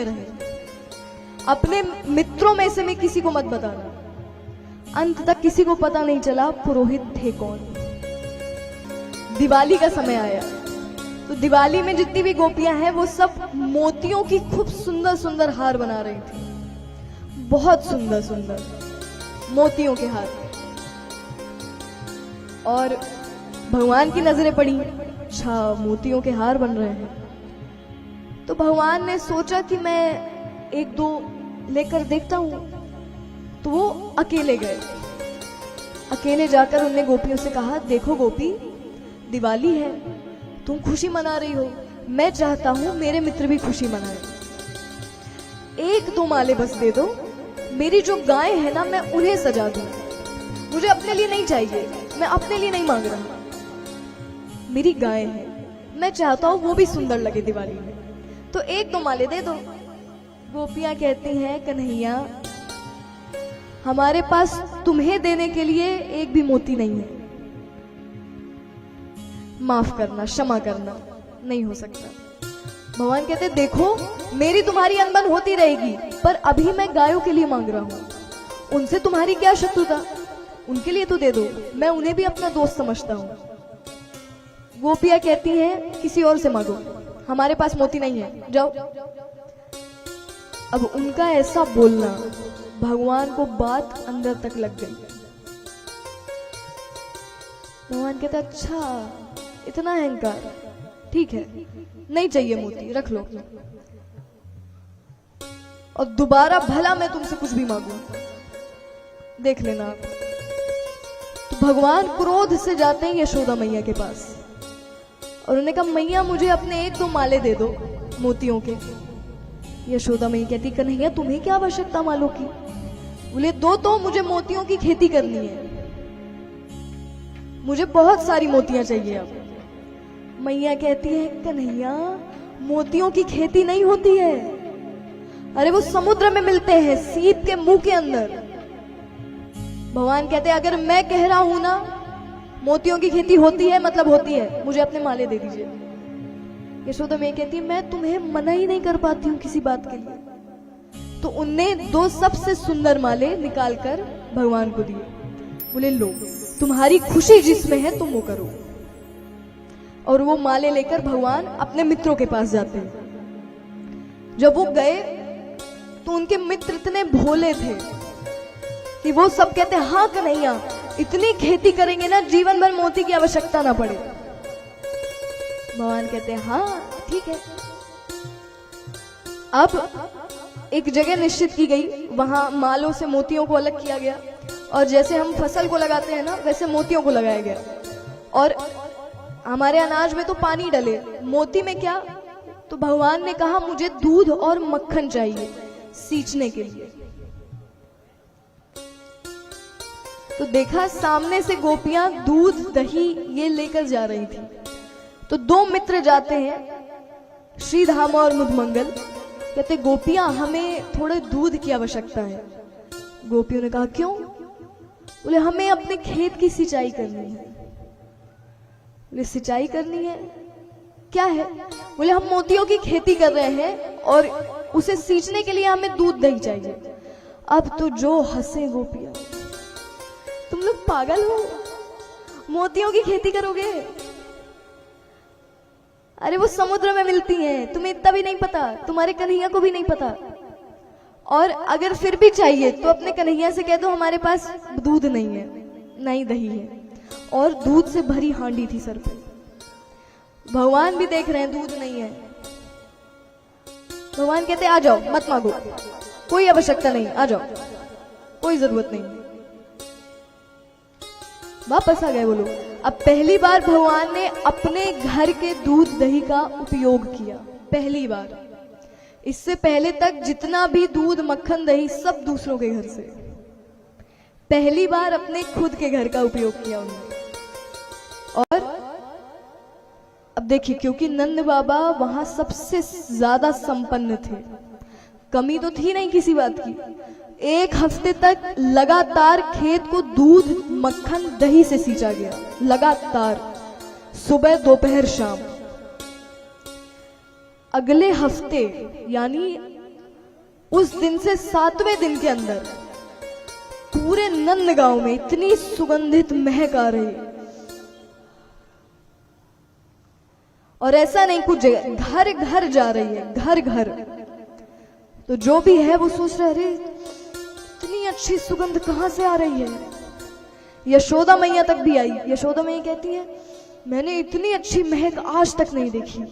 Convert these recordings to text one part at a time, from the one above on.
रहे। अपने मित्रों में से मैं किसी को मत बताना। अंत तक किसी को पता नहीं चला पुरोहित थे कौन। दिवाली का समय आया तो दिवाली में जितनी भी गोपियां हैं वो सब मोतियों की खूब सुंदर सुंदर हार बना रही थी। बहुत सुंदर सुंदर मोतियों के हार। और भगवान की नजरें पड़ी, अच्छा मोतियों के हार बन रहे हैं। तो भगवान ने सोचा कि मैं एक दो लेकर देखता हूं। तो वो अकेले गए। अकेले जाकर उनने गोपियों से कहा, देखो गोपी, दिवाली है, तुम खुशी मना रही हो, मैं चाहता हूं मेरे मित्र भी खुशी मनाएं। एक दो माले बस दे दो, मेरी जो गाय है ना मैं उन्हें सजा दूं। मुझे अपने लिए नहीं चाहिए, मैं अपने लिए नहीं मांग रहा, मेरी गाय है, मैं चाहता हूं वो भी सुंदर लगे दिवाली में, तो एक दो माले दे दो। गोपियां कहती हैं, कन्हैया हमारे पास तुम्हें देने के लिए एक भी मोती नहीं है, माफ करना, क्षमा करना, नहीं हो सकता। भगवान कहते, देखो मेरी तुम्हारी अनबन होती रहेगी, पर अभी मैं गायों के लिए मांग रहा हूं, उनसे तुम्हारी क्या शत्रुता, उनके लिए तो दे दो, मैं उन्हें भी अपना दोस्त समझता हूं। गोपियां कहती हैं, किसी और से मांगो, हमारे पास मोती नहीं है, जाओ। अब उनका ऐसा बोलना भगवान को बात अंदर तक लग गई। भगवान कहते, अच्छा इतना अहंकार, ठीक है, नहीं चाहिए मोती, रख लो। और दोबारा भला मैं तुमसे कुछ भी मांगू, देख लेना आप। तो भगवान क्रोध से जाते हैं यशोदा मैया के पास और उन्होंने कहा, मैया मुझे अपने एक दो माले दे दो मोतियों के। यशोदा मैया कहती, कन्हैया तुम्हें क्या आवश्यकता मालों की? बोले, दो तो मुझे मोतियों की खेती करनी है, मुझे बहुत सारी मोतियां चाहिए। अब मैया कहती है, कन्हैया मोतियों की खेती नहीं होती है, अरे वो समुद्र में मिलते हैं, सीप के मुंह के अंदर। भगवान कहते हैं, अगर मैं कह रहा हूं ना मोतियों की खेती होती है, मतलब होती है, मुझे अपने माले दे दीजिए। यशोदा मैया कहती है, मैं तुम्हें मना ही नहीं कर पाती हूँ किसी बात के लिए। तो उनने दो सबसे सुंदर माले निकालकर भगवान को दिए। बोले, लो तुम्हारी खुशी जिसमें है तुम वो करो। और वो माले लेकर भगवान अपने मित्रों के पास जाते हैं। जब वो गए तो उनके मित्र इतने भोले थे कि वो सब कहते, हाँ कन्हैया इतनी खेती करेंगे ना जीवन भर मोती की आवश्यकता ना पड़े। भगवान कहते हैं, हाँ ठीक है। अब एक जगह निश्चित की गई, वहां मालों से मोतियों को अलग किया गया और जैसे हम फसल को लगाते हैं ना वैसे मोतियों को लगाया गया। और हमारे अनाज में तो पानी डले, मोती में क्या? तो भगवान ने कहा, मुझे दूध और मक्खन चाहिए सींचने के लिए। तो देखा सामने से गोपियां दूध दही ये लेकर जा रही थी। तो दो मित्र जाते हैं, श्रीधामा और मुदमंगल, कहते, गोपियां हमें थोड़े दूध की आवश्यकता है। गोपियों ने कहा, क्यों? बोले, हमें अपने खेत की सिंचाई करनी है। बोले, सिंचाई करनी है, क्या है? बोले, हम मोतियों की खेती कर रहे हैं और उसे सींचने के लिए हमें दूध दही चाहिए। अब तो जो हंसे गोपियां, तुम लोग पागल हो, मोतियों की खेती करोगे? अरे वो समुद्र में मिलती हैं, तुम्हें इतना भी नहीं पता, तुम्हारे कन्हैया को भी नहीं पता। और अगर फिर भी चाहिए तो अपने कन्हैया से कह दो, हमारे पास दूध नहीं है, नहीं दही है। और दूध से भरी हांडी थी सर पे। भगवान भी देख रहे हैं दूध नहीं है। भगवान कहते, आ जाओ, मत मांगो, कोई आवश्यकता नहीं, आ जाओ, कोई जरूरत नहीं। वापस आ गए वो लोग। अब पहली बार भगवान ने अपने घर के दूध दही का उपयोग किया, पहली बार। इससे पहले तक जितना भी दूध मक्खन दही सब दूसरों के घर से, पहली बार अपने खुद के घर का उपयोग किया उन्होंने। और अब देखिए, क्योंकि नंद बाबा वहां सबसे ज्यादा संपन्न थे, कमी तो थी नहीं किसी बात की। एक हफ्ते तक लगातार खेत को दूध मक्खन दही से सींचा गया, लगातार, सुबह दोपहर शाम। अगले हफ्ते यानी उस दिन से 7वें दिन के अंदर पूरे नंदगांव में इतनी सुगंधित महक आ रही है। और ऐसा नहीं, कुछ जगह घर घर जा रही है, घर घर। तो जो भी है वो सोच रहे, अरे इतनी अच्छी सुगंध कहां से आ रही है। यशोदा मैया तक भी आई। यशोदा मैया कहती है, मैंने इतनी अच्छी महक आज तक नहीं देखी।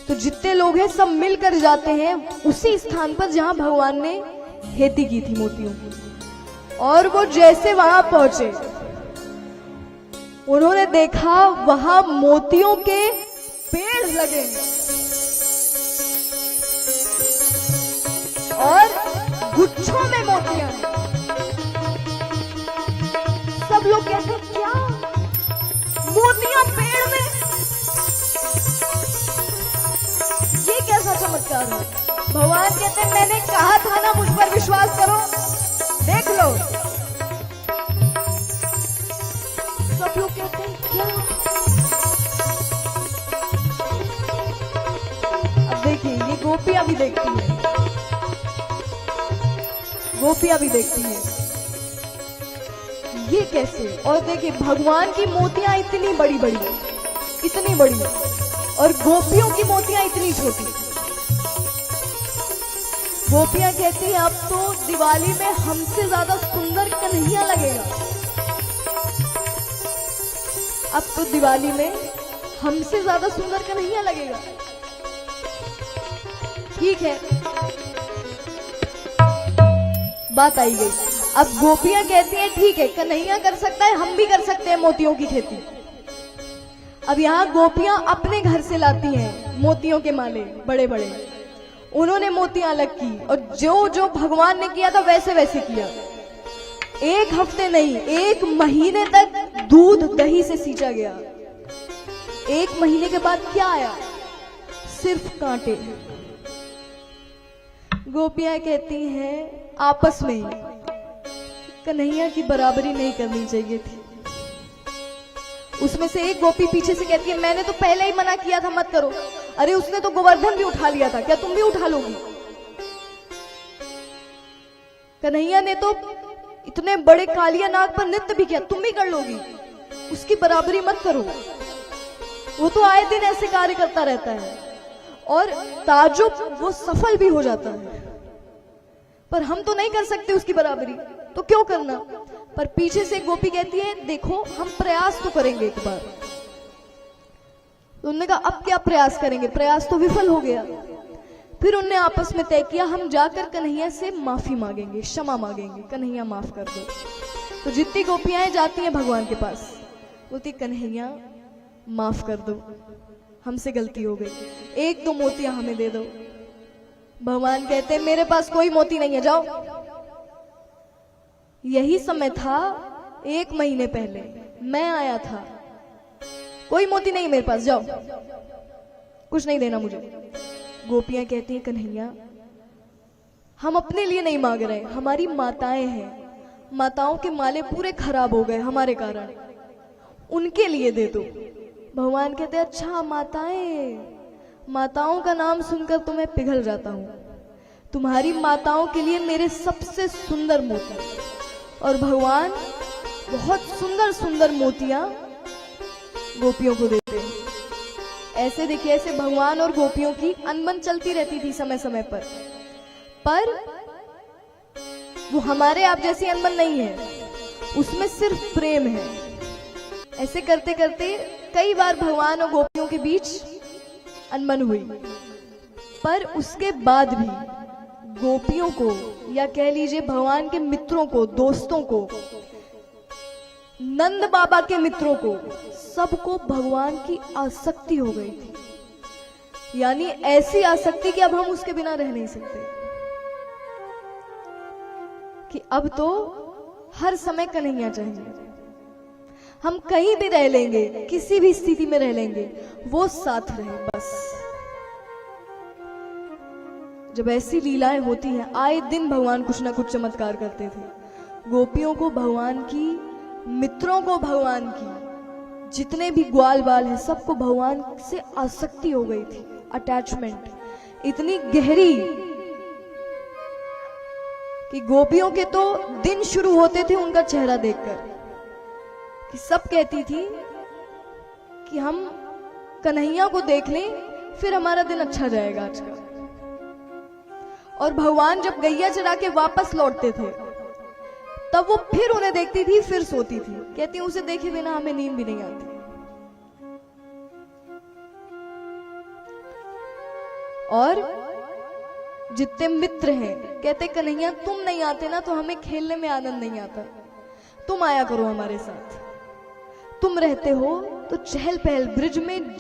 तो जितने लोग हैं सब मिलकर जाते हैं उसी स्थान पर जहां भगवान ने खेती की थी मोतियों की। और वो जैसे वहां पहुंचे, उन्होंने देखा वहां मोतियों के पेड़ लगे और गुच्छों में मोतियां। सब लोग कहते हैं, क्या मोतियां पेड़ में? ये कैसा चमत्कार है? भगवान कहते हैं, मैंने कहा था ना, मुझ पर विश्वास करो, देख लो। सब लोग कहते हैं, क्या? अब देखिए, ये गोपियां भी देखती है, गोपियां भी देखती है, ये कैसे? और देखिए, भगवान की मोतियां इतनी बड़ी बड़ी, इतनी बड़ी, और गोपियों की मोतियां इतनी छोटी। गोपियां कहती हैं, अब तो दिवाली में हमसे ज्यादा सुंदर कन्हैया लगेगा। अब तो दिवाली में हमसे ज्यादा सुंदर कन्हैया लगेगा। ठीक है, बात आई गई। अब गोपियां कहती हैं, ठीक है, कन्हैया कर सकता है, हम भी कर सकते हैं मोतियों की खेती। अब यहाँ गोपियां अपने घर से लाती हैं मोतियों के माले बड़े बड़े। उन्होंने मोतियां अलग की और जो जो भगवान ने किया था वैसे वैसे किया। एक हफ्ते नहीं, 1 महीने तक दूध दही से सींचा गया। 1 महीने के बाद क्या आया? सिर्फ कांटे। गोपियां कहती हैं आपस में, कन्हैया की बराबरी नहीं करनी चाहिए थी। उसमें से एक गोपी पीछे से कहती है, मैंने तो पहले ही मना किया था, मत करो। अरे उसने तो गोवर्धन भी उठा लिया था, क्या तुम भी उठा लोगी? कन्हैया ने तो इतने बड़े कालिया नाग पर नृत्य भी किया, तुम भी कर लोगी? उसकी बराबरी मत करो। वो तो आए दिन ऐसे कार्य करता रहता है और ताजुब वो सफल भी हो जाता है, पर हम तो नहीं कर सकते उसकी बराबरी, तो क्यों करना? पर पीछे से गोपी कहती है, देखो हम प्रयास तो करेंगे एक बार। तो उन्होंने कहा, अब क्या प्रयास करेंगे? प्रयास तो विफल हो गया। फिर उन्होंने आपस में तय किया, हम जाकर कन्हैया से माफी मांगेंगे, क्षमा मांगेंगे, कन्हैया माफ कर दो। तो जितनी गोपियां जाती हैं भगवान के पास, बोलती, कन्हैया माफ कर दो, हमसे गलती हो गई, 1-2 मोतियां हमें दे दो। भगवान कहते हैं, मेरे पास कोई मोती नहीं है, जाओ। यही समय था 1 महीने पहले, मैं आया था, कोई मोती नहीं मेरे पास, जाओ, कुछ नहीं देना मुझे। गोपियां कहती हैं, कन्हैया हम अपने लिए नहीं मांग रहे, हमारी माताएं हैं, माताओं के माले पूरे खराब हो गए हमारे कारण, उनके लिए दे दो। भगवान कहते हैं, अच्छा माताएं, माताओं का नाम सुनकर तो मैं पिघल जाता हूं, तुम्हारी माताओं के लिए मेरे सबसे सुंदर मोती। और भगवान बहुत सुंदर सुंदर मोतियां गोपियों को देते हैं। ऐसे देखिए, ऐसे भगवान और गोपियों की अनबन चलती रहती थी समय समय पर वो हमारे आप जैसी अनबन नहीं है, उसमें सिर्फ प्रेम है। ऐसे करते करते कई बार भगवान और गोपियों के बीच अनबन हुई, पर उसके बाद भी गोपियों को, या कह लीजिए भगवान के मित्रों को, दोस्तों को, नंद बाबा के मित्रों को, सबको भगवान की आसक्ति हो गई थी। यानी ऐसी आसक्ति कि अब हम उसके बिना रह नहीं सकते, कि अब तो हर समय कन्हैया चाहिए। हम कहीं भी रह लेंगे, किसी भी स्थिति में रह लेंगे, वो साथ रहे बस। जब ऐसी लीलाएं होती हैं, आए दिन भगवान कुछ ना कुछ चमत्कार करते थे। गोपियों को भगवान की, मित्रों को भगवान की, जितने भी ग्वाल बाल हैं सबको भगवान से आसक्ति हो गई थी, अटैचमेंट इतनी गहरी कि गोपियों के तो दिन शुरू होते थे उनका चेहरा देखकर, कि सब कहती थी कि हम कन्हैया को देख लें फिर हमारा दिन अच्छा जाएगा आज का। और भगवान जब गैया चरा के वापस लौटते थे तब वो फिर उन्हें देखती थी, फिर सोती थी। कहती उसे देखे बिना हमें नींद भी नहीं आती। और जितने मित्र हैं कहते कन्हैया तुम नहीं आते ना तो हमें खेलने में आनंद नहीं आता, तुम आया करो हमारे साथ, तुम रहते हो तो चहल पहल ब्रिज में